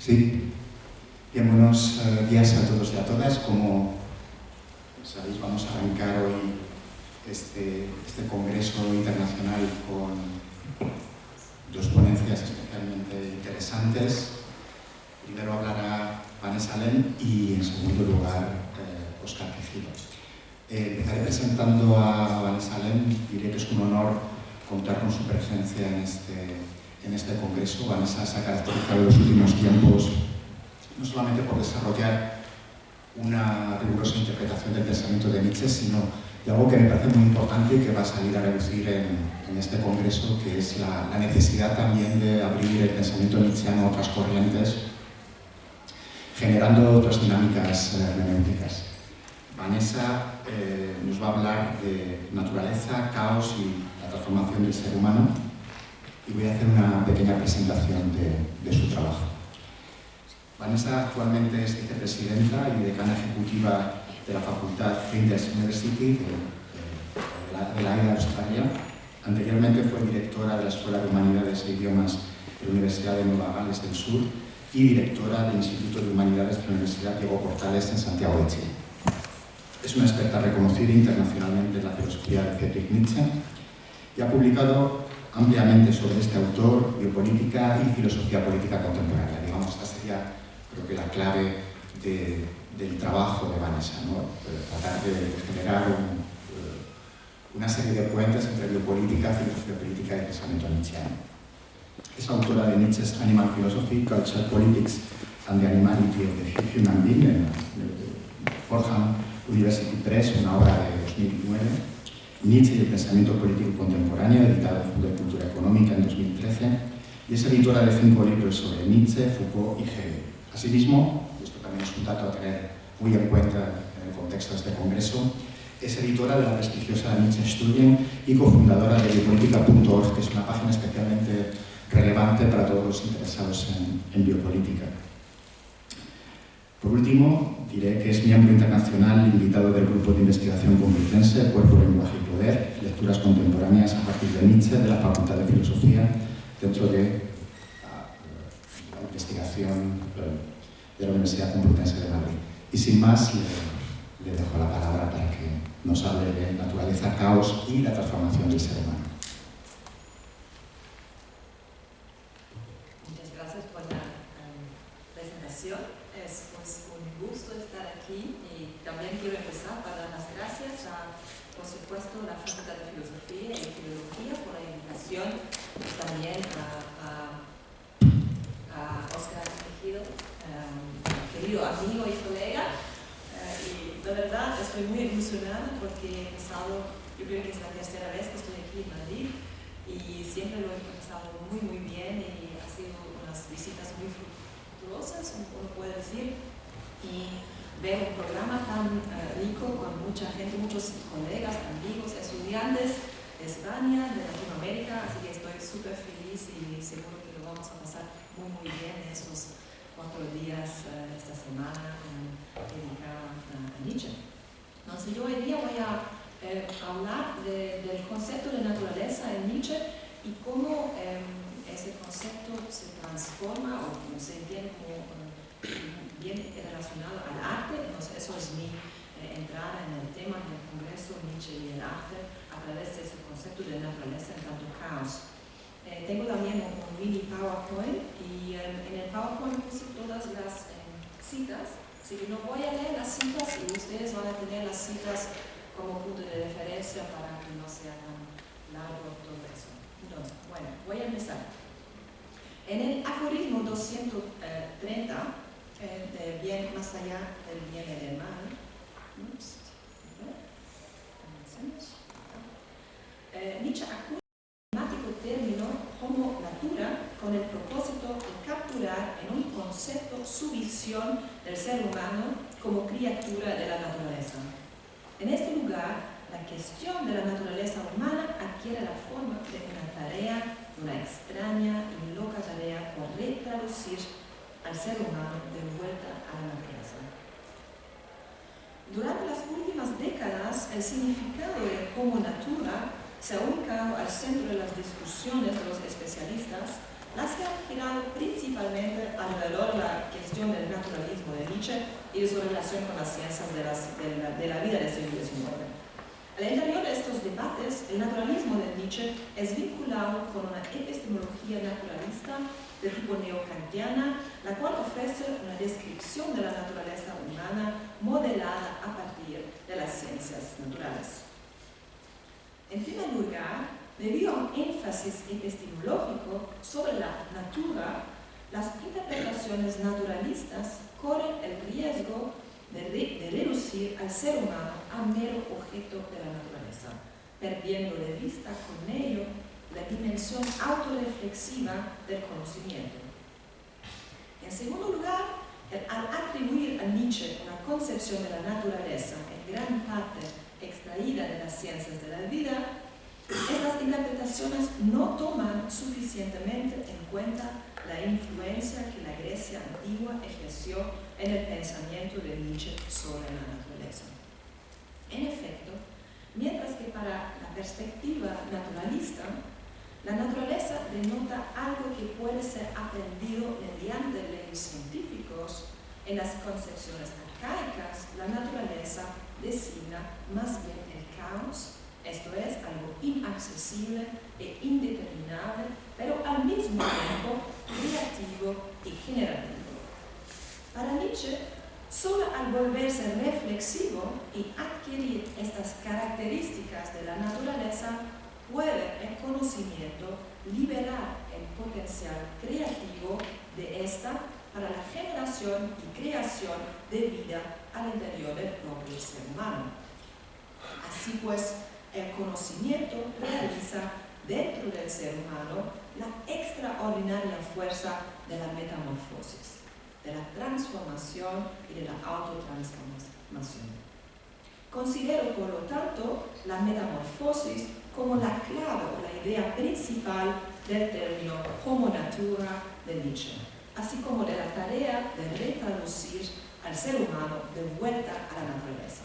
Sí, bien, buenos días a todos y a todas. Como sabéis, vamos a arrancar hoy este congreso internacional con dos ponencias especialmente interesantes. Primero hablará Vanessa Lem y, en segundo lugar, Óscar Quejido. Empezaré presentando a Vanessa Lem. Diré que es un honor contar con su presencia en este congreso. Vanessa se ha caracterizado en los últimos tiempos no solamente por desarrollar una rigurosa interpretación del pensamiento de Nietzsche, sino de algo que me parece muy importante y que va a salir a relucir en este congreso, que es la necesidad también de abrir el pensamiento nietzscheano a otras corrientes, generando otras dinámicas hermenéuticas. Vanessa nos va a hablar de naturaleza, caos y la transformación del ser humano, y voy a hacer una pequeña presentación de su trabajo. Vanessa actualmente es vicepresidenta y decana ejecutiva de la Facultad Flinders University de la AIDA Australia. Anteriormente fue directora de la Escuela de Humanidades e Idiomas de la Universidad de Nueva Gales del Sur y directora del Instituto de Humanidades de la Universidad Diego Portales en Santiago de Chile. Es una experta reconocida internacionalmente en la filosofía de Friedrich Nietzsche y ha publicado ampliamente sobre este autor, biopolítica y filosofía política contemporánea. Digamos, esta sería, creo que, la clave del trabajo de Vanessa, ¿no? Tratar de generar una serie de puentes entre biopolítica, filosofía política y pensamiento nietzscheano. Es autora de Nietzsche's Animal Philosophy, Culture, Politics and the Animality of the Human Being, en Fordham University Press, una obra de 2009. Nietzsche y el pensamiento político contemporáneo, editado en Fondo de Cultura Económica en 2013, y es editora de 5 libros sobre Nietzsche, Foucault y Hegel. Asimismo, y esto también es un dato a tener muy en cuenta en el contexto de este congreso, es editora de la prestigiosa Nietzsche Studien y cofundadora de biopolítica.org, que es una página especialmente relevante para todos los interesados en biopolítica. Por último, diré que es miembro internacional invitado del Grupo de Investigación Complutense, Cuerpo, Lenguaje y Poder, Lecturas Contemporáneas a partir de Nietzsche, de la Facultad de Filosofía, dentro de la investigación de la Universidad Complutense de Madrid. Y sin más, le dejo la palabra para que nos hable de naturaleza, caos y la transformación del ser humano. Muchas gracias por la presentación. Es pues un gusto estar aquí y también quiero empezar para dar las gracias a, por supuesto, la Facultad de Filosofía y Filología por la invitación, y también a Óscar Quejido, querido amigo y colega. Y de verdad estoy muy emocionada porque he pasado, yo creo que es la tercera vez que estoy aquí en Madrid y siempre lo he pasado muy bien y ha sido unas visitas muy fructuosas, uno puede decir, y ver un programa tan rico con mucha gente, muchos colegas, amigos, estudiantes de España, de Latinoamérica, así que estoy súper feliz y seguro que lo vamos a pasar muy bien en estos 4 días esta semana dedicada a Nietzsche. Entonces yo hoy día voy a hablar del concepto de naturaleza en Nietzsche y cómo ese concepto se transforma o cómo se entiende como bien relacionado al arte. Entonces eso es mi entrada en el tema del Congreso Nietzsche y el arte a través de ese concepto de naturaleza en tanto caos. Tengo también un mini PowerPoint y en el PowerPoint puse todas las citas, así que no voy a leer las citas y ustedes van a tener las citas como punto de referencia para que no sea tan largo todo eso. Entonces, bueno, voy a empezar. En el aforismo 230, de bien más allá del bien y del mal, Nietzsche acuña el matemático término homo natura con el propósito de capturar en un concepto su visión del ser humano como criatura de la naturaleza. En este lugar, la cuestión de la naturaleza humana adquiere la forma de una tarea, una extraña y loca tarea por retraducir al ser humano de vuelta a la naturaleza. Durante las últimas décadas, el significado de homo natura se ha ubicado al centro de las discusiones de los especialistas las que han girado principalmente alrededor de la cuestión del naturalismo de Nietzsche y de su relación con las ciencias de la vida del siglo XIX. Al interior de estos debates, el naturalismo de Nietzsche es vinculado con una epistemología naturalista de tipo neokantiana, la cual ofrece una descripción de la naturaleza humana modelada a partir de las ciencias naturales. En primer lugar, debido a un énfasis epistemológico sobre la natura, las interpretaciones naturalistas corren el riesgo de reducir al ser humano a mero objeto de la naturaleza, perdiendo de vista con ello la dimensión autorreflexiva del conocimiento. En segundo lugar, al atribuir a Nietzsche una concepción de la naturaleza en gran parte extraída de las ciencias de la vida, estas interpretaciones no toman suficientemente en cuenta la influencia que la Grecia antigua ejerció en el pensamiento de Nietzsche sobre la naturaleza. En efecto, mientras que para la perspectiva naturalista, la naturaleza denota algo que puede ser aprendido mediante leyes científicos, en las concepciones arcaicas, la naturaleza designa más bien el caos, esto es, algo inaccesible e indeterminable, pero al mismo tiempo creativo y generativo. Para Nietzsche, solo al volverse reflexivo y adquirir estas características de la naturaleza, puede el conocimiento liberar el potencial creativo de esta para la generación y creación de vida al interior del propio ser humano. Así pues, el conocimiento realiza dentro del ser humano la extraordinaria fuerza de la metamorfosis, de la transformación y de la autotransformación. Considero, por lo tanto, la metamorfosis como la clave o la idea principal del término homo natura de Nietzsche, así como de la tarea de retraducir al ser humano de vuelta a la naturaleza.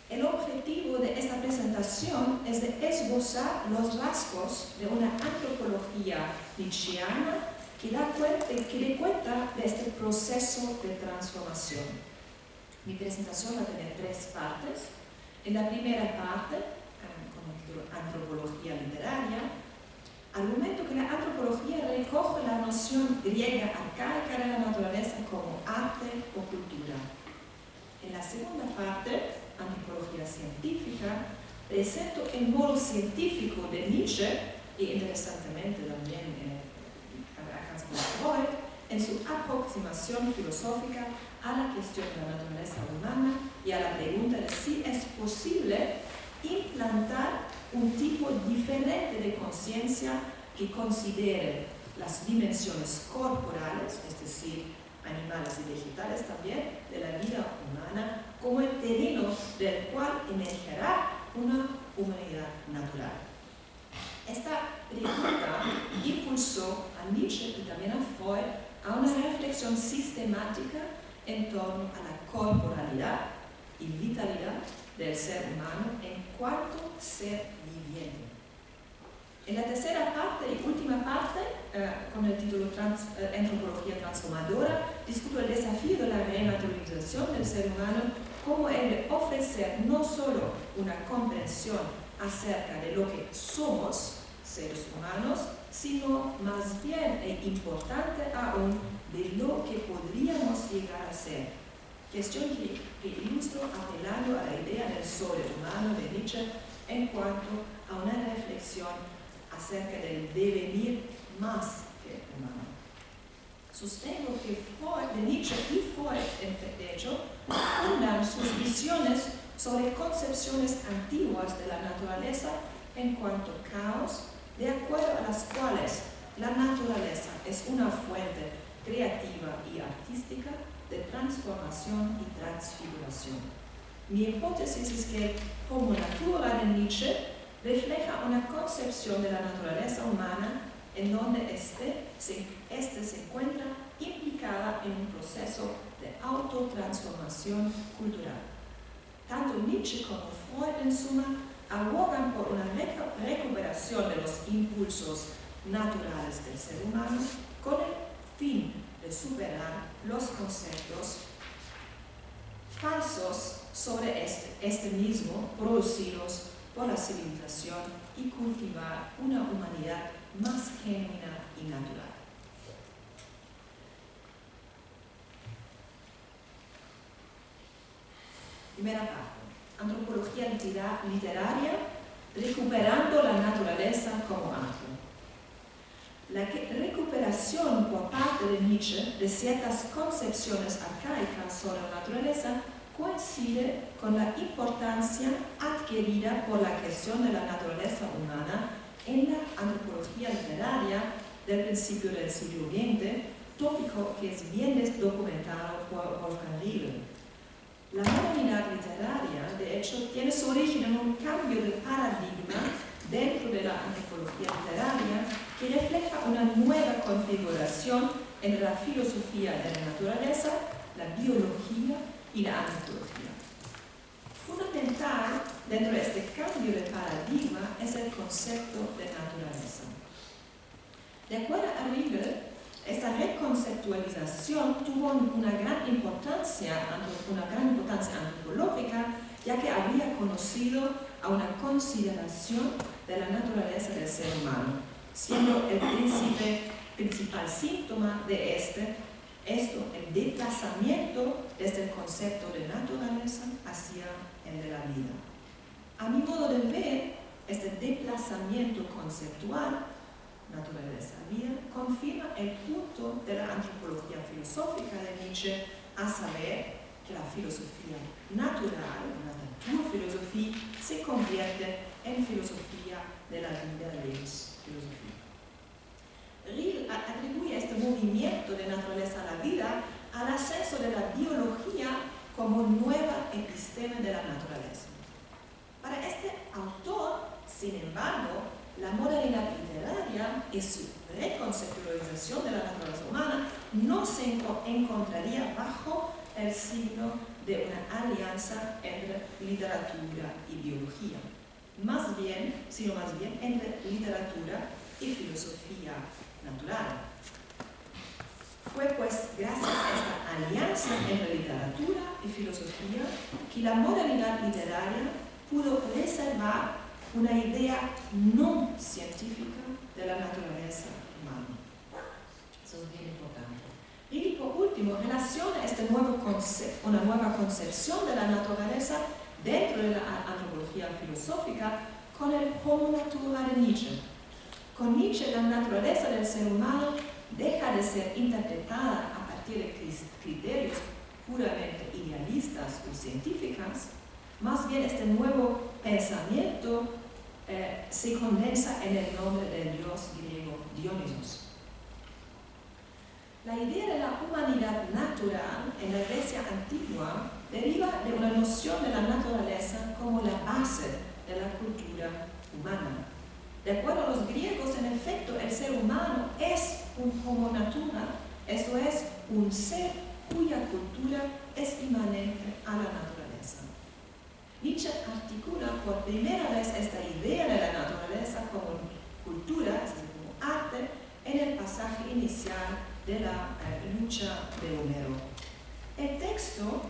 El objetivo de esta presentación es de esbozar los rasgos de una antropología nietzscheana que dé cuenta de este proceso de transformación. Mi presentación va a tener tres partes. En la primera parte, con el título Antropología literaria, argumento que la antropología recoge la noción griega arcaica de la naturaleza como arte o cultura. En la segunda parte, Antropología científica, presento el modo científico de Nietzsche y interesantemente también Freud en su aproximación filosófica a la cuestión de la naturaleza humana y a la pregunta de si es posible implantar un tipo diferente de conciencia que considere las dimensiones corporales, es decir, animales y vegetales también, de la vida humana como el terreno del cual emergerá una humanidad natural. Esta pregunta impulsó a Nietzsche y también a Freud a una reflexión sistemática en torno a la corporalidad y vitalidad del ser humano en cuanto ser viviente. En la tercera parte y última parte, con el título Antropología transformadora, discuto el desafío de la renaturalización del ser humano como el de ofrecer no solo una comprensión acerca de lo que somos, seres humanos, sino más bien e importante aún de lo que podríamos llegar a ser. Cuestión que ilustro apelando a la idea del sobrehumano de Nietzsche en cuanto a una reflexión acerca del devenir más que humano. Sostengo que Freud, de Nietzsche y Freud, de hecho, fundan sus visiones sobre concepciones antiguas de la naturaleza en cuanto a caos, de acuerdo a las cuales la naturaleza es una fuente creativa y artística de transformación y transfiguración. Mi hipótesis es que el homo natura de Nietzsche refleja una concepción de la naturaleza humana en donde éste se encuentra implicada en un proceso de autotransformación cultural. Tanto Nietzsche como Freud, en suma, abogan por una recuperación de los impulsos naturales del ser humano con el fin de superar los conceptos falsos sobre este mismo producidos por la civilización y cultivar una humanidad más genuina y natural. Primera parte, antropología literaria, recuperando la naturaleza como arte. La recuperación por parte de Nietzsche de ciertas concepciones arcaicas sobre la naturaleza coincide con la importancia adquirida por la cuestión de la naturaleza humana en la antropología literaria del principio del siglo XX, tópico que es bien documentado por Wolfgang Riedel. La modernidad literaria, de hecho, tiene su origen en un cambio de paradigma dentro de la antropología literaria que refleja una nueva configuración entre la filosofía de la naturaleza, la biología y la antropología. Fundamental dentro de este cambio de paradigma es el concepto de naturaleza. De acuerdo a Riedel, esta reconceptualización tuvo una gran importancia antropológica, ya que había conocido a una consideración de la naturaleza del ser humano, siendo el principal síntoma de esto el desplazamiento desde el concepto de naturaleza hacia el de la vida. A mi modo de ver, este desplazamiento conceptual naturaleza-vida, confirma el punto de la antropología filosófica de Nietzsche, a saber que la filosofía natural, la naturfilosofía, se convierte en filosofía de la vida lex filosofía. Riedel atribuye este movimiento de naturaleza a la vida al ascenso de la biología como nueva episteme de la naturaleza. Para este autor, sin embargo, la modernidad literaria y su reconceptualización de la naturaleza humana no se encontraría bajo el signo de una alianza entre literatura y biología, sino más bien entre literatura y filosofía natural. Fue pues gracias a esta alianza entre literatura y filosofía que la modernidad literaria pudo preservar una idea no científica de la naturaleza humana. Eso es bien importante. Y por último, relaciona una nueva concepción de la naturaleza dentro de la antropología filosófica con el homo natura de Nietzsche. Con Nietzsche, la naturaleza del ser humano deja de ser interpretada a partir de criterios puramente idealistas o científicos. Más bien, este nuevo pensamiento se condensa en el nombre del dios griego Dionisos. La idea de la humanidad natural en la Grecia antigua deriva de una noción de la naturaleza como la base de la cultura humana. De acuerdo a los griegos, en efecto, el ser humano es un homo natura, esto es, un ser cuya cultura es inmanente a la naturaleza. Nietzsche articula por primera vez esta idea de la naturaleza como cultura, es decir, como arte, en el pasaje inicial de la lucha de Homero. El texto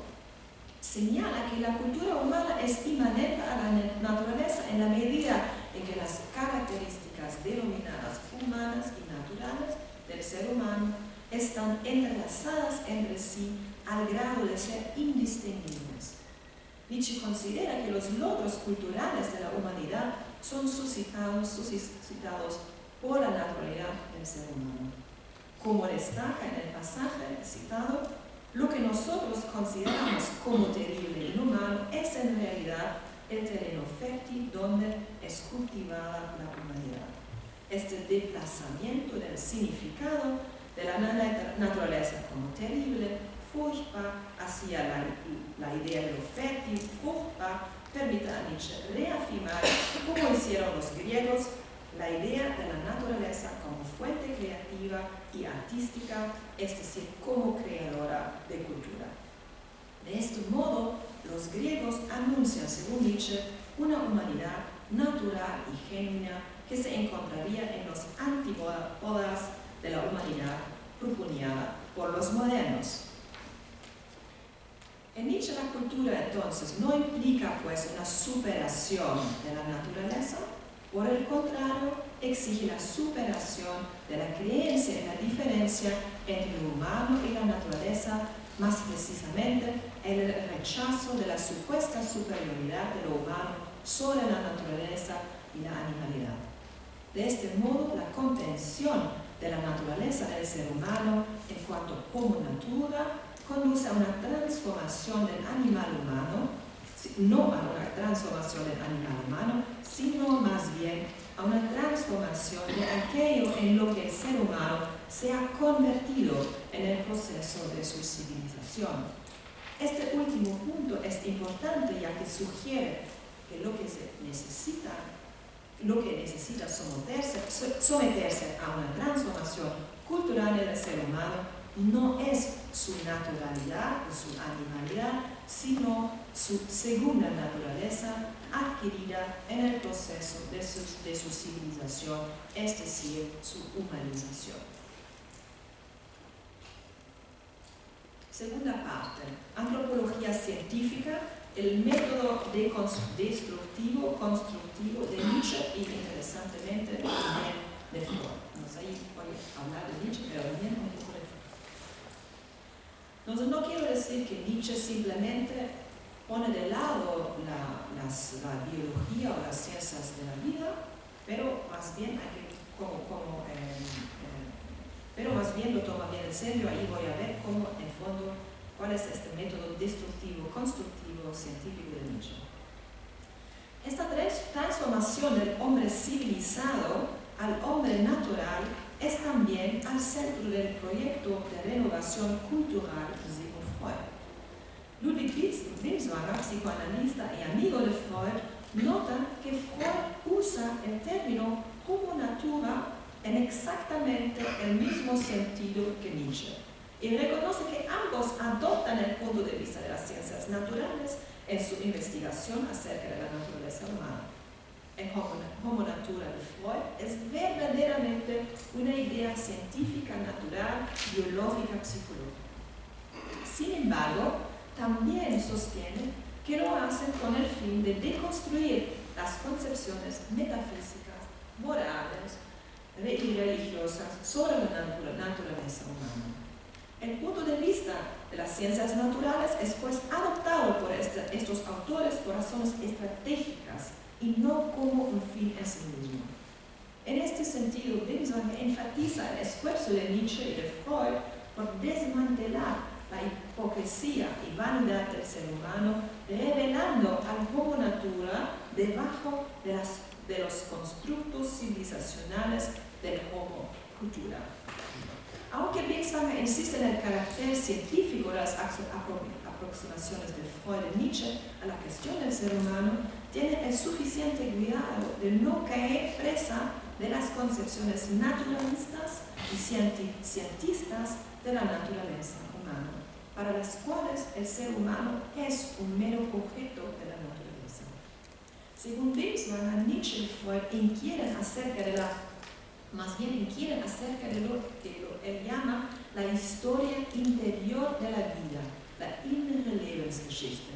señala que la cultura humana es inmanente a la naturaleza en la medida en que las características denominadas humanas y naturales del ser humano están entrelazadas entre sí al grado de ser indistinguibles. Nietzsche considera que los logros culturales de la humanidad son suscitados por la naturaleza del ser humano. Como destaca en el pasaje citado, lo que nosotros consideramos como terrible e inhumano es en realidad el terreno fértil donde es cultivada la humanidad. Este desplazamiento del significado de la naturaleza como terrible, furchtbar, hacia la idea de lo fértil, fruchtbar, permite a Nietzsche reafirmar, como hicieron los griegos, la idea de la naturaleza como fuente creativa y artística, es decir, como creadora de cultura. De este modo, los griegos anuncian, según Nietzsche, una humanidad natural y genuina que se encontraría en los antípodas de la humanidad proponiada por los modernos. En Nietzsche la cultura entonces no implica pues una superación de la naturaleza, por el contrario exige la superación de la creencia en la diferencia entre lo humano y la naturaleza, más precisamente el rechazo de la supuesta superioridad de lo humano sobre la naturaleza y la animalidad. De este modo, la comprensión de la naturaleza del ser humano en cuanto como natura conduce a una transformación del animal humano, no a una transformación del animal humano, sino más bien a una transformación de aquello en lo que el ser humano se ha convertido en el proceso de su civilización. Este último punto es importante ya que sugiere que lo que necesita someterse a una transformación cultural en el ser humano no es su naturalidad o su animalidad, sino su segunda naturaleza adquirida en el proceso de su civilización, es decir, su humanización. Segunda parte, antropología científica, el método destructivo-constructivo de Nietzsche y, interesantemente, también de Freud. Ahí voy a hablar de Nietzsche, pero también un poco de Freud. Entonces, no quiero decir que Nietzsche simplemente pone de lado la biología o las ciencias de la vida, pero más bien lo toma bien en serio. Ahí voy a ver cómo, en fondo, cuál es este método destructivo, constructivo, científico de Nietzsche. Esta transformación del hombre civilizado al hombre natural es también al centro del proyecto de renovación cultural de Sigmund Freud. Ludwig Binswanger, psicoanalista y amigo de Freud, nota que Freud usa el término como natura en exactamente el mismo sentido que Nietzsche, y reconoce que ambos adoptan el punto de vista de las ciencias naturales en su investigación acerca de la naturaleza humana. El Homo Natura de Freud es verdaderamente una idea científica, natural, biológica, psicológica. Sin embargo, también sostiene que lo hacen con el fin de deconstruir las concepciones metafísicas, morales y religiosas sobre la naturaleza humana. El punto de vista de las ciencias naturales es pues adoptado por estos autores por razones estratégicas y no como un fin en sí mismo. En este sentido, Binswanger enfatiza el esfuerzo de Nietzsche y de Freud por desmantelar la hipocresía y vanidad del ser humano, revelando al Homo Natura debajo de los constructos civilizacionales del Homo Cultura. Aunque Binswanger insiste en el carácter científico de las aproximaciones de Freud y Nietzsche a la cuestión del ser humano, tiene el suficiente cuidado de no caer presa de las concepciones naturalistas y cientistas de la naturaleza humana, para las cuales el ser humano es un mero objeto de la naturaleza. Según Binswanger, Nietzsche y Freud inquieren acerca de lo que él llama la historia interior de la vida, la innere Lebensgeschichte.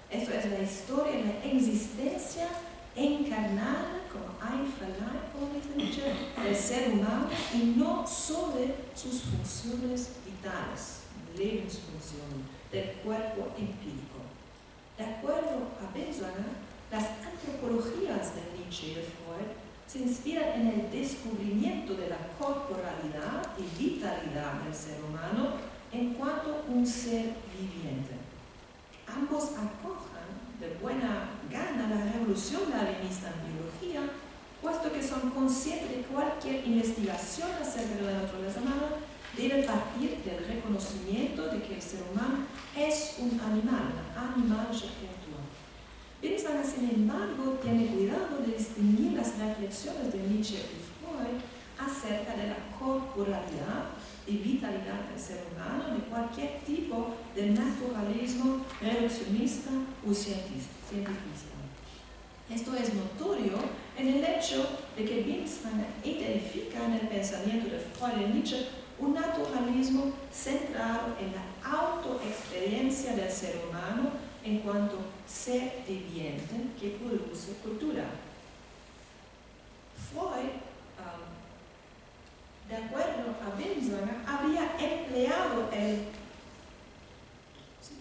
Esto es la historia de la existencia encarnada, como ein Verleih, como dice Nietzsche, del ser humano y no sobre sus funciones vitales, Lebensfuntionen, del cuerpo empírico. De acuerdo a Binswanger, las antropologías de Nietzsche y de Freud se inspiran en el descubrimiento de la corporalidad y vitalidad del ser humano en cuanto a un ser viviente. Ambos acojan de buena gana la revolución darwinista en biología, puesto que son conscientes de que cualquier investigación acerca de la naturaleza humana debe partir del reconocimiento de que el ser humano es un animal, una animalische Kreatur. Binswanger, sin embargo, tiene cuidado de distinguir las reflexiones de Nietzsche y Freud acerca de la corporalidad y vitalidad del ser humano de cualquier tipo de naturalismo reduccionista o cientifista. Esto es notorio en el hecho de que Binswanger identifica en el pensamiento de Freud y Nietzsche un naturalismo centrado en la autoexperiencia del ser humano en cuanto ser viviente que produce cultura. Freud, de acuerdo a Binswanger, habría empleado el... ¿Sí?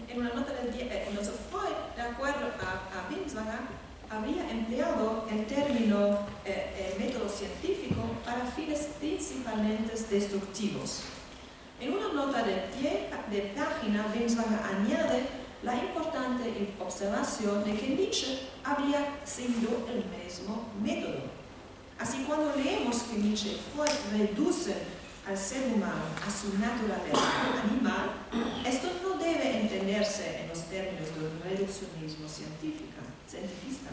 En una nota del Freud, de acuerdo a Binswanger, habría empleado el término método científico para fines principalmente destructivos. En una nota de pie de página, Binswanger añade la importante observación de que Nietzsche habría seguido el mismo método. Así, cuando leemos que Nietzsche y Freud reducen al ser humano a su naturaleza animal, esto no debe entenderse en los términos de un reduccionismo cientifista.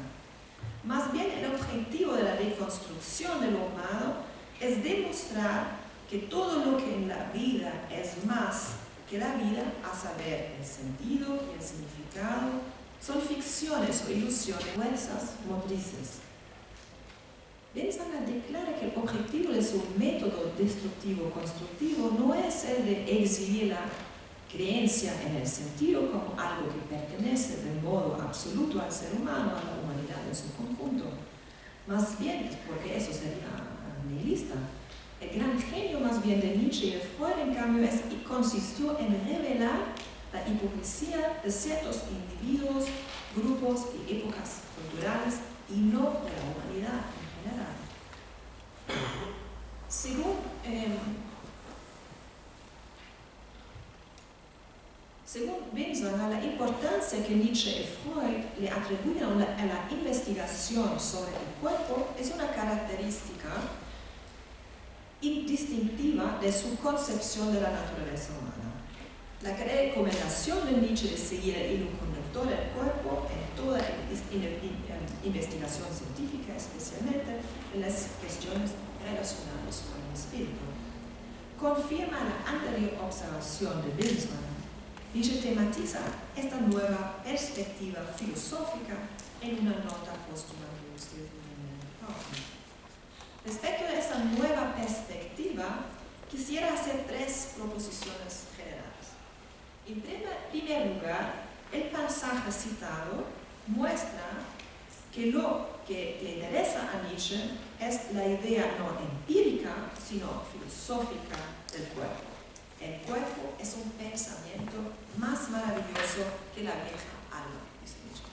Más bien, el objetivo de la reconstrucción de lo humano es demostrar que todo lo que en la vida es más que la vida, a saber, el sentido y el significado, son ficciones o ilusiones, fuerzas motrices. Binswanger declara que el objetivo de su método destructivo-constructivo no es el de exhibir la creencia en el sentido como algo que pertenece de modo absoluto al ser humano, a la humanidad en su conjunto. Más bien, porque eso sería nihilista. El gran genio más bien de Nietzsche y de Freud, en cambio, consistió en revelar la hipocresía de ciertos individuos, grupos y épocas culturales y no de la humanidad en general. Según Binswanger, la importancia que Nietzsche y Freud le atribuyen a la investigación sobre el cuerpo es una característica indistintiva de su concepción de la naturaleza humana. La recomendación de Nietzsche de seguir el hilo conductor del cuerpo en toda investigación científica, especialmente en las cuestiones relacionadas con el espíritu, confirma la anterior observación de Binswanger. Nietzsche tematiza esta nueva perspectiva filosófica en una nota póstuma que usted tiene. Respecto a esta nueva perspectiva, quisiera hacer tres proposiciones generales. En primer lugar, el pasaje citado muestra que lo que le interesa a Nietzsche es la idea no empírica, sino filosófica del cuerpo. El cuerpo es un pensamiento más maravilloso que la vieja alma, dice Nietzsche.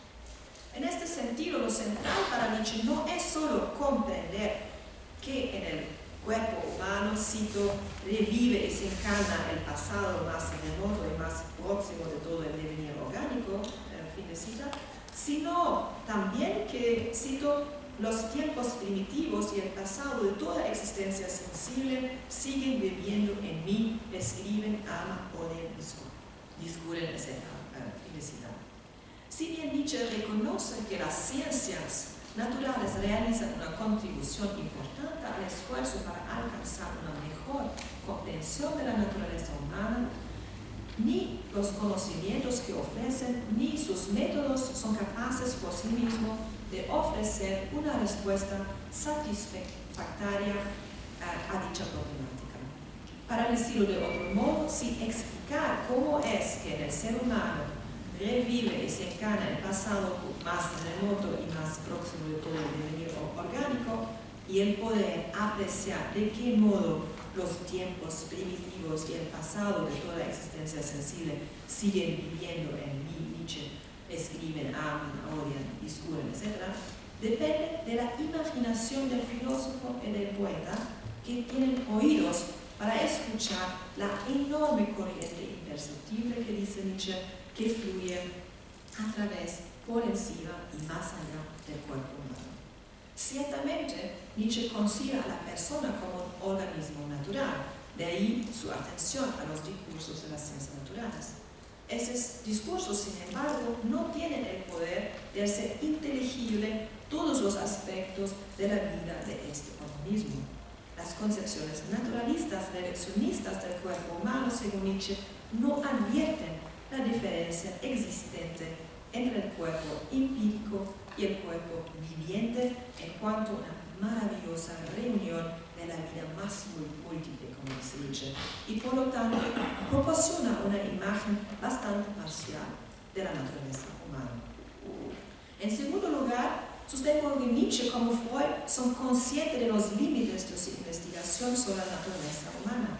En este sentido, lo central para Nietzsche no es solo comprender que en el cuerpo humano, cito, revive y se encarna el pasado más remoto y más próximo de todo el devenir orgánico, fin de cita, sino también que, cito, los tiempos primitivos y el pasado de toda existencia sensible siguen viviendo en mí, escriben, aman, odian, discurren, etc. Fin de cita. Si bien Nietzsche reconoce que las ciencias naturales realizan una contribución importante al esfuerzo para alcanzar una mejor comprensión de la naturaleza humana, ni los conocimientos que ofrecen ni sus métodos son capaces por sí mismos de ofrecer una respuesta satisfactoria a dicha problemática. Para decirlo de otro modo, sin explicar cómo es que en el ser humano revive y se encarna el pasado más remoto y más próximo de todo el devenir orgánico, y el poder apreciar de qué modo los tiempos primitivos y el pasado de toda existencia sensible siguen viviendo en mí, Nietzsche, escriben, aman, odian, discurren, etc., depende de la imaginación del filósofo y del poeta, que tienen oídos para escuchar la enorme corriente imperceptible que dice Nietzsche, que fluye a través, por encima y más allá del cuerpo humano. Ciertamente, Nietzsche considera a la persona como un organismo natural, de ahí su atención a los discursos de las ciencias naturales. Esos discursos, sin embargo, no tienen el poder de hacer inteligible todos los aspectos de la vida de este organismo. Las concepciones naturalistas reduccionistas del cuerpo humano, según Nietzsche, no advierten la diferencia existente entre el cuerpo empírico y el cuerpo viviente en cuanto a una maravillosa reunión de la vida más múltiple, como dice Nietzsche, y por lo tanto proporciona una imagen bastante parcial de la naturaleza humana. En segundo lugar, sostengo que Nietzsche como Freud son conscientes de los límites de su investigación sobre la naturaleza humana.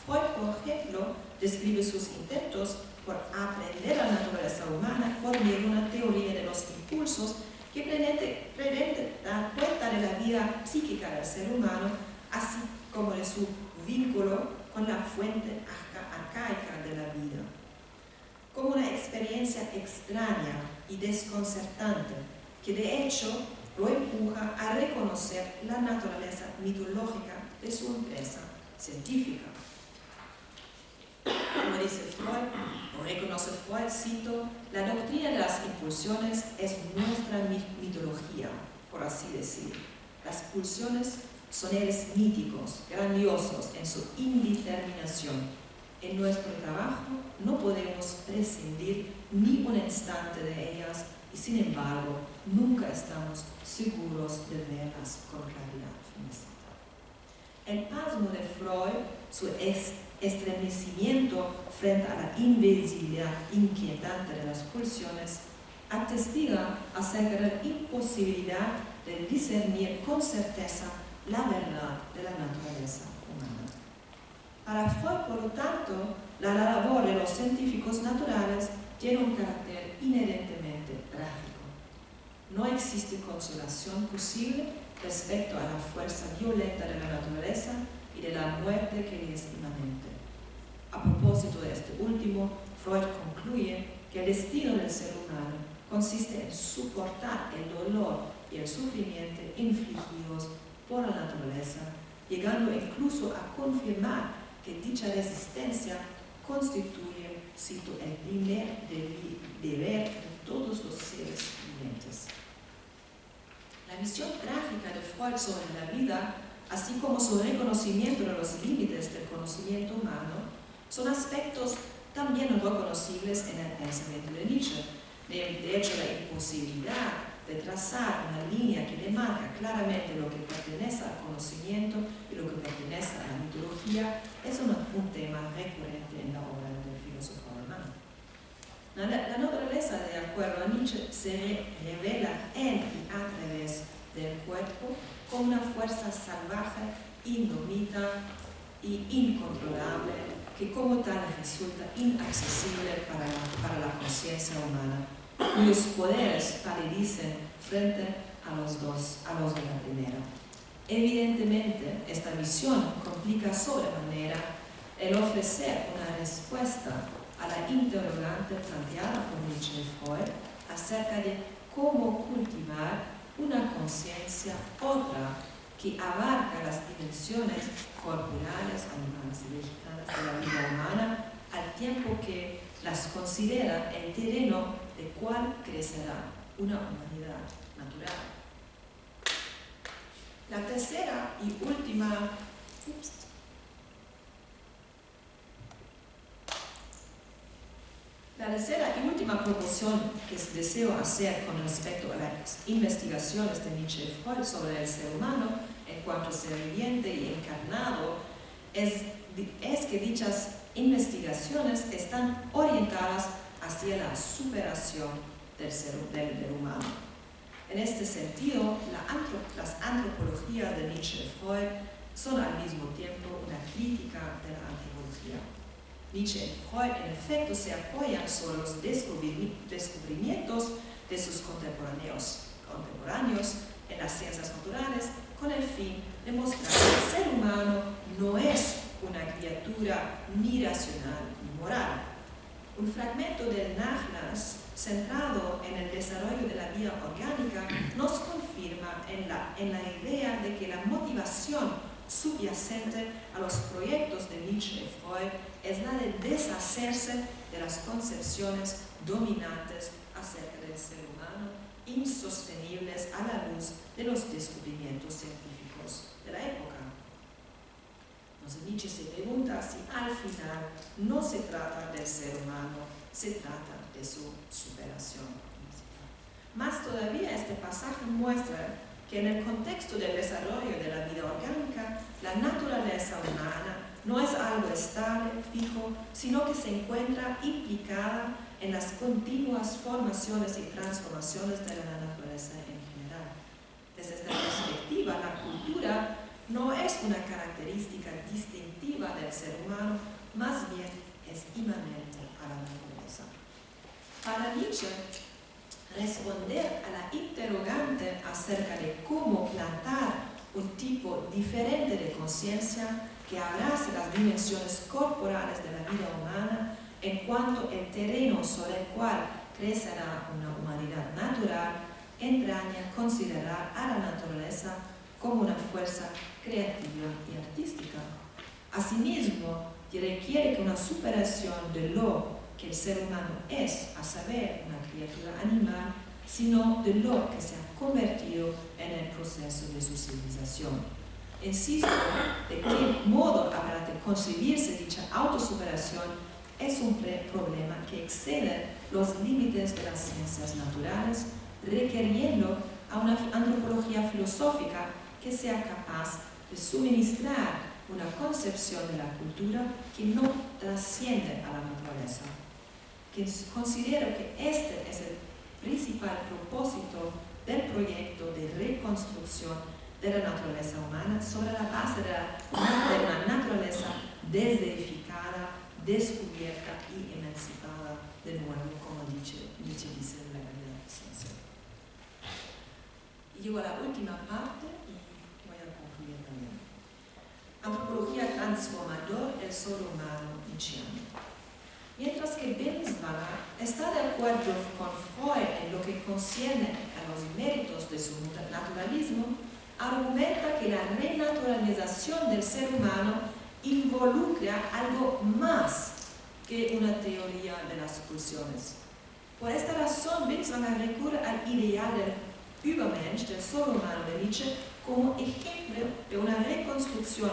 Freud, por ejemplo, describe sus intentos por aprender la naturaleza humana por medio de una teoría de los impulsos que pretende dar cuenta de la vida psíquica del ser humano, así como de su vínculo con la fuente arcaica de la vida. Como una experiencia extraña y desconcertante, que de hecho lo empuja a reconocer la naturaleza mitológica de su empresa científica. Como dice Freud, o reconoce Freud, cito, la doctrina de las impulsiones es nuestra mitología, por así decir. Las pulsiones son seres míticos, grandiosos en su indeterminación. En nuestro trabajo no podemos prescindir ni un instante de ellas y sin embargo nunca estamos seguros de verlas con claridad. El pasmo de Freud, su estremecimiento frente a la invisibilidad inquietante de las pulsiones, atestiga acerca de la imposibilidad de discernir con certeza la verdad de la naturaleza humana. Para Freud, por lo tanto, la labor de los científicos naturales tiene un carácter inherentemente trágico. No existe consolación posible respecto a la fuerza violenta de la naturaleza y de la muerte que le es inmanente. A propósito de este último, Freud concluye que el destino del ser humano consiste en soportar el dolor y el sufrimiento infligidos por la naturaleza, llegando incluso a confirmar que dicha resistencia constituye, cito, el primer deber de todos los seres vivientes. La visión trágica de Freud sobre la vida, así como su reconocimiento de los límites del conocimiento humano, son aspectos también reconocibles en el pensamiento de Nietzsche. De hecho, la imposibilidad de trazar una línea que demarca claramente lo que pertenece al conocimiento y lo que pertenece a la mitología es un tema recurrente en la obra del filósofo alemán. La naturaleza, de acuerdo a Nietzsche, se revela en y a través del cuerpo como una fuerza salvaje, indomita y incontrolable, que como tal resulta inaccesible para la conciencia humana, cuyos poderes palidecen frente a los de la primera. Evidentemente, esta visión complica sobremanera el ofrecer una respuesta a la interrogante planteada por Nietzsche y Freud acerca de cómo cultivar una conciencia otra que abarca las dimensiones corporales, animales y vegetales de la vida humana, al tiempo que las considera el terreno de cual crecerá una humanidad natural. La tercera y última proposición que deseo hacer con respecto a las investigaciones de Nietzsche y Freud sobre el ser humano en cuanto a ser viviente y encarnado es que dichas investigaciones están orientadas hacia la superación del humano. En este sentido, las antropologías de Nietzsche y Freud son al mismo tiempo una crítica de la antropología. Nietzsche y Freud, en efecto, se apoyan sobre los descubrimientos de sus contemporáneos en las ciencias naturales con el fin de mostrar que el ser humano no es una criatura ni racional ni moral. Un fragmento del Nachlass centrado en el desarrollo de la vida orgánica nos confirma en la idea de que la motivación subyacente a los proyectos de Nietzsche y Freud es la de deshacerse de las concepciones dominantes acerca del ser humano, insostenibles a la luz de los descubrimientos científicos de la época. Entonces Nietzsche se pregunta si al final no se trata del ser humano, se trata de su superación. Más todavía, este pasaje muestra que en el contexto del desarrollo de la vida orgánica, la naturaleza humana no es algo estable, fijo, sino que se encuentra implicada en las continuas formaciones y transformaciones de la naturaleza en general. Desde esta perspectiva, la cultura no es una característica distintiva del ser humano, más bien es inmanente a la naturaleza. Para Nietzsche, responder a la interrogante acerca de cómo plantar un tipo diferente de conciencia que abrace las dimensiones corporales de la vida humana en cuanto el terreno sobre el cual crecerá una humanidad natural, entraña considerar a la naturaleza como una fuerza creativa y artística. Asimismo, requiere que una superación de lo que el ser humano es, a saber, una criatura animal, sino de lo que se ha convertido en el proceso de su civilización. Insisto, de qué modo habrá de concebirse dicha autosuperación es un problema que excede los límites de las ciencias naturales, requiriendo a una antropología filosófica que sea capaz de suministrar una concepción de la cultura que no trasciende a la naturaleza. Que considero que este es el principal propósito del proyecto de reconstrucción de la naturaleza humana sobre la base de una naturaleza desdeificada, descubierta y emancipada, de nuevo, como Nietzsche dice en la Gran Ciencia. Y llego a la última parte y voy a concluir también. Antropología transformador, el ser humano nietzscheano. Mientras que Binswanger está de acuerdo con Freud en lo que concierne a los méritos de su naturalismo, argumenta que la renaturalización del ser humano involucra algo más que una teoría de las pulsiones. Por esta razón, Binswanger recurre al ideal del Übermensch, del ser humano de Nietzsche, como ejemplo de una reconstrucción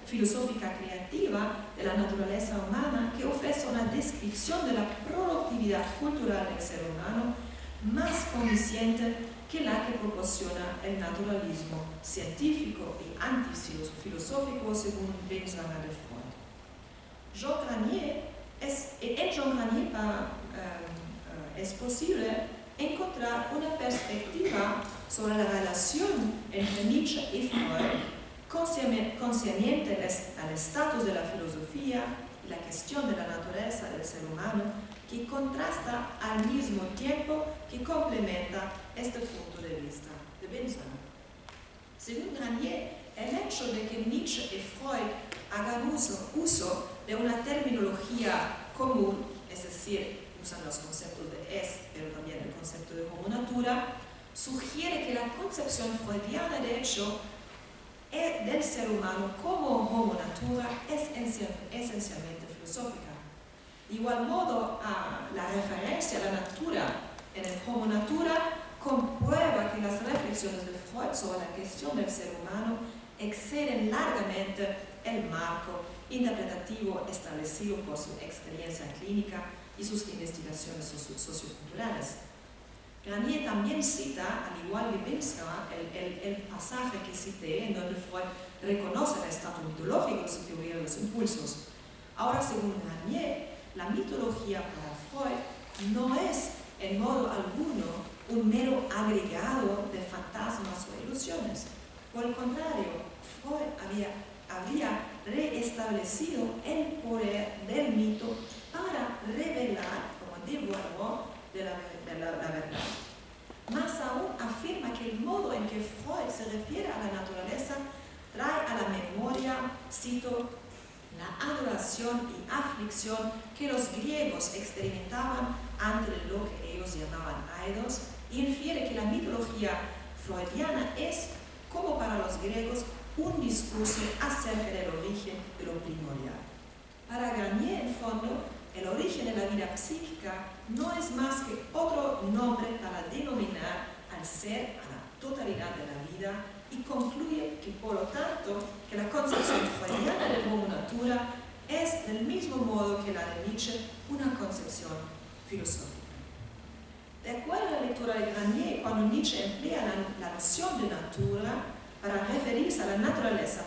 filosófica creativa de la naturaleza humana que ofrece una descripción de la productividad cultural del ser humano más convincente que la que proporciona el naturalismo científico y antifilosófico según Binswanger de Freud. En Jean Granier es posible encontrar una perspectiva sobre la relación entre Nietzsche y Freud concerniente al estatus de la filosofía y la cuestión de la naturaleza del ser humano, que contrasta al mismo tiempo que complementa este punto de vista de Binswanger. Según Granier, el hecho de que Nietzsche y Freud hagan uso de una terminología común, es decir, usan los conceptos de es, pero también el concepto de homo natura, sugiere que la concepción freudiana, de hecho, del ser humano como homo natura es esencialmente filosófica. De igual modo, la referencia a la natura en el homo natura comprueba que las reflexiones de Freud sobre la cuestión del ser humano exceden largamente el marco interpretativo establecido por su experiencia clínica y sus investigaciones socioculturales. Granier también cita, al igual que Binswanger, el pasaje que cité en donde Freud reconoce el estatus mitológico de su teoría de los impulsos. Ahora, según Granier, la mitología para Freud no es en modo alguno un mero agregado de fantasmas o ilusiones. Por el contrario, Freud habría reestablecido el poder del mito para revelar como devorador de la verdad. Más aún, afirma que el modo en que Freud se refiere a la naturaleza trae a la memoria, cito, la adoración y aflicción que los griegos experimentaban ante lo que ellos llamaban aidos, y infiere que la mitología freudiana es, como para los griegos, un discurso acerca del origen de lo primordial. Para Granier, en fondo, el origen de la vida psíquica no es más que otro nombre para denominar al ser, a la totalidad de la vida, y concluye que, por lo tanto, que la concepción freudiana del homo natura es, del mismo modo que la de Nietzsche, una concepción filosófica. De acuerdo a la lectura de Granier, cuando Nietzsche emplea la noción de natura para referirse a la naturaleza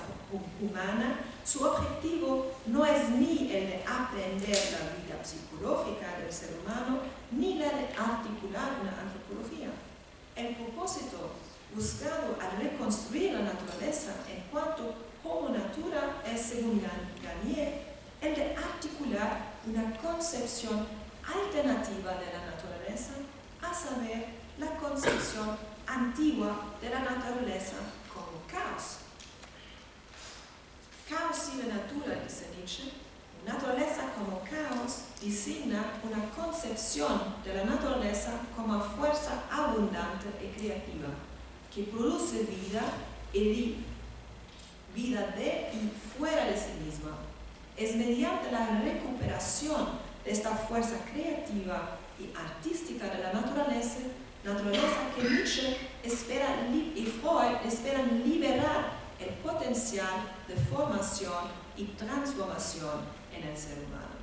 humana, su objetivo no es ni el de aprender la vida psicológica del ser humano, ni la de articular una antropología. El propósito buscado al reconstruir la naturaleza en cuanto homo natura es, según Granier, el de articular una concepción alternativa de la naturaleza, a saber, la concepción antigua de la naturaleza como caos. Caos sive natura, dice Nietzsche. Naturaleza como caos designa una concepción de la naturaleza como fuerza abundante y creativa, que produce vida y vida de y fuera de sí misma. Es mediante la recuperación de esta fuerza creativa y artística de la naturaleza que Nietzsche y Freud esperan liberar el potencial de formación y transformación en el ser humano.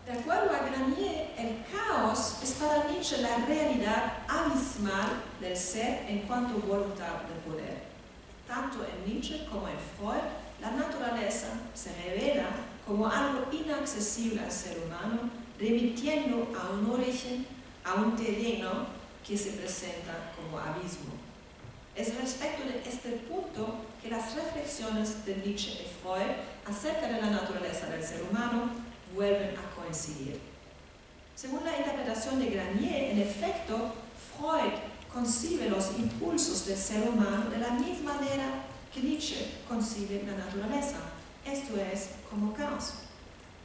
De acuerdo a Granier, el caos es para Nietzsche la realidad abismal del ser en cuanto a voluntad de poder. Tanto en Nietzsche como en Freud, la naturaleza se revela como algo inaccesible al ser humano, remitiendo a un origen, a un terreno que se presenta como abismo. Es respecto de este punto que las reflexiones de Nietzsche y Freud acerca de la naturaleza del ser humano vuelven a coincidir. Según la interpretación de Granier, en efecto, Freud concibe los impulsos del ser humano de la misma manera que Nietzsche concibe la naturaleza, esto es, como caos.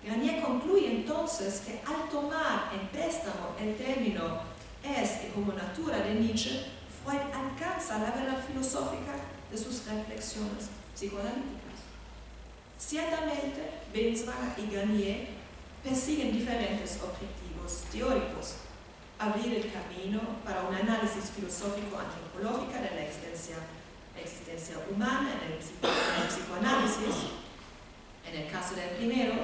Granier concluye entonces que al tomar en préstamo el término es y como natura de Nietzsche, Freud alcanza la verdad filosófica de sus reflexiones psicoanalíticas. Ciertamente, Binswanger y Granier persiguen diferentes objetivos teóricos: abrir el camino para un análisis filosófico-antropológico de la existencia humana en el psicoanálisis, en el caso del primero,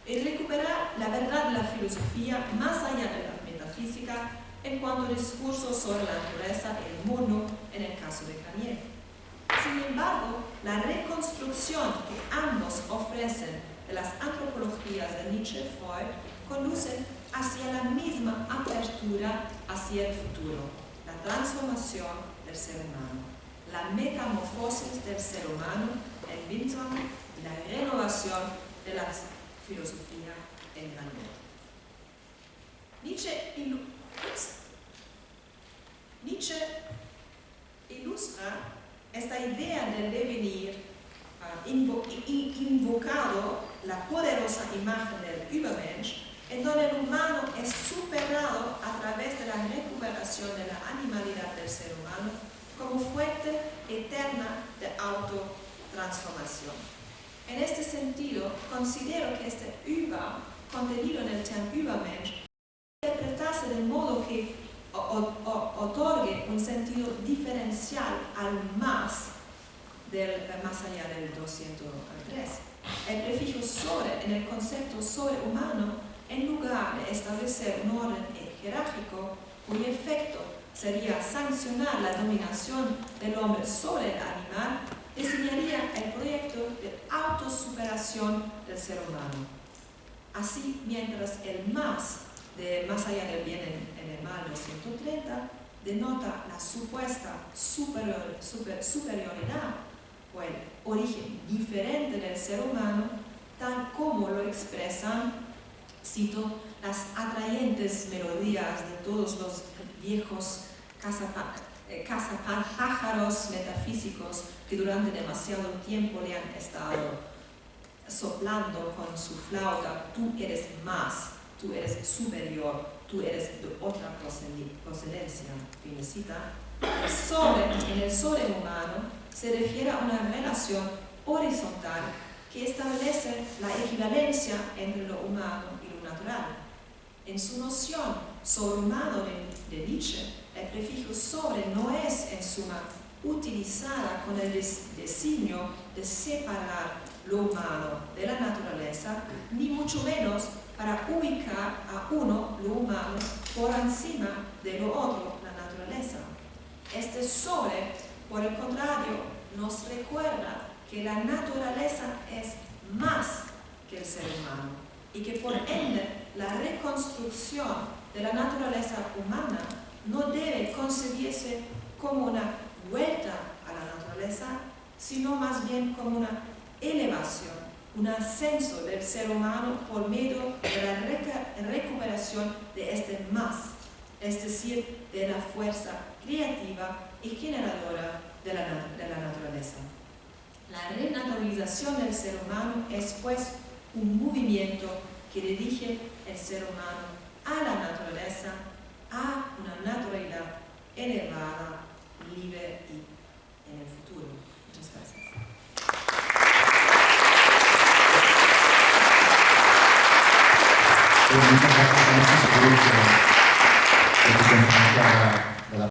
y recuperar la verdad de la filosofía más allá de la metafísica en cuanto a discursos sobre la naturaleza y el mundo, en el caso de Granier. Sin embargo, la reconstrucción que ambos ofrecen de las antropologías de Nietzsche y Freud conducen hacia la misma apertura hacia el futuro, la transformación del ser humano, la metamorfosis del ser humano en Binswanger y la renovación de la filosofía en Granier. Nietzsche ilustra esta idea del devenir invocado la poderosa imagen del Übermensch, en donde el humano es superado a través de la recuperación de la animalidad del ser humano como fuente eterna de autotransformación. En este sentido, considero que este Über, contenido en el término Übermensch, interpretarse de modo que otorgue un sentido diferencial al más allá del 203. El prefijo sobre en el concepto sobrehumano, en lugar de establecer un orden jerárquico cuyo efecto sería sancionar la dominación del hombre sobre el animal, diseñaría el proyecto de autosuperación del ser humano. Así, mientras el más allá del bien en el mal 230 denota la supuesta superioridad o el origen diferente del ser humano, tal como lo expresan, cito, las atrayentes melodías de todos los viejos cazapájaros metafísicos que durante demasiado tiempo le han estado soplando con su flauta: tú eres más, tú eres superior, tú eres de otra procedencia. Fin de cita. En el sobrehumano se refiere a una relación horizontal que establece la equivalencia entre lo humano y lo natural. En su noción sobrehumano de de Nietzsche, el prefijo sobre no es en suma utilizada con el designio de separar lo humano de la naturaleza, ni mucho menos para ubicar a uno, lo humano, por encima de lo otro, la naturaleza. Este sobre, por el contrario, nos recuerda que la naturaleza es más que el ser humano y que por ende la reconstrucción de la naturaleza humana no debe concebirse como una vuelta a la naturaleza, sino más bien como una elevación, un ascenso del ser humano por medio de la recuperación de este más, es decir, de la fuerza creativa y generadora de la naturaleza. La renaturalización del ser humano es pues un movimiento que dirige el ser humano a la naturaleza, a una naturalidad elevada, libre y en el futuro. Muchas gracias. Muchas gracias a nosotros por tu conferencia